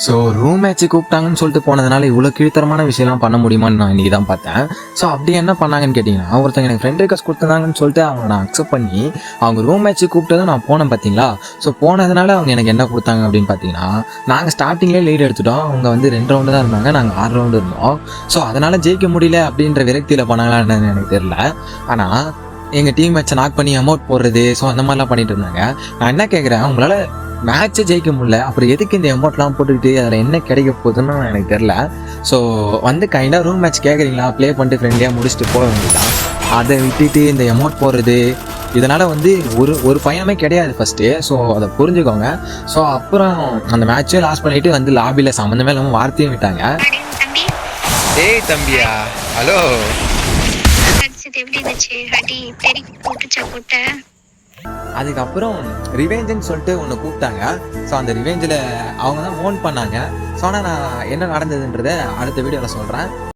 So room match கூப்பிட்டாங்கன்னு சொல்லிட்டு போனதுனால இவ்வளோ கீழ்த்தரமான விஷயம்லாம் பண்ண முடியுமான்னு நான் இன்றைக்கி தான் பார்த்தேன். ஸோ அப்படி என்ன பண்ணாங்கன்னு கேட்டிங்கன்னா, ஒருத்தங்க எனக்கு ஃப்ரெண்ட் ரிக்வெஸ்ட் கொடுத்துருந்தாங்கன்னு சொல்லிட்டு அவங்க நான் அக்செப்ட் பண்ணி அவங்க ரூம் மேட்ச்சு கூப்பிட்டதும் நான் போனேன் பார்த்தீங்களா. ஸோ போனதுனால அவங்க எனக்கு என்ன கொடுத்தாங்க அப்படின்னு பார்த்தீங்கன்னா, நாங்கள் ஸ்டார்டிங்லேயே லீட் எடுத்துட்டோம். அவங்க வந்து 2 ரவுண்டு தான் இருந்தாங்க, நாங்கள் 6 ரவுண்டு இருந்தோம். ஸோ அதனால் ஜெயிக்க முடியல அப்படின்ற விரக்தியில் பண்ணாங்களா என்னன்னு எனக்கு தெரியல. ஆனால் எங்கள் டீம் மேட்சை நாக் பண்ணி அமௌண்ட் போடுறது, ஸோ அந்த மாதிரிலாம் பண்ணிட்டு இருந்தாங்க. நான் என்ன கேட்குறேன், அவங்களால மேட்ச்சை ஜெயிக்க முடியல, அப்புறம் எதுக்கு இந்த அமௌண்ட்லாம் போட்டுக்கிட்டு அதில் என்ன கிடைக்க போகுதுன்னு எனக்கு தெரில. ஸோ வந்து கைண்டாக ரூம் மேட்ச் கேட்குறீங்களா, ப்ளே பண்ணிட்டு ஃப்ரெண்ட்லியாக முடிச்சுட்டு போக வேண்டியதான். அதை விட்டுட்டு இந்த அமௌண்ட் போடுறது, இதனால் வந்து ஒரு பயணமே கிடையாது ஃபஸ்ட்டு. ஸோ அதை புரிஞ்சுக்கோங்க. ஸோ அப்புறம் அந்த மேட்ச்சே லாஸ் பண்ணிவிட்டு வந்து லாபியில் சம்மந்தமே இல்லாமல் வார்த்தையும் விட்டாங்க. ஏய் தம்பியா, ஹலோ. எப்படி இருந்துச்சு? அடி பெரிய போட்டுச்சா போட்ட? அதுக்கப்புறம் ரிவெஞ்சுன்னு சொல்லிட்டு ஒன்று கூப்பிட்டாங்க. ஸோ அந்த ரிவெஞ்சில் அவங்க தான் ஓன் பண்ணாங்க. ஸோ ஆனால் நான் என்ன நடந்ததுன்றதை அடுத்த வீடியோவில் சொல்கிறேன்.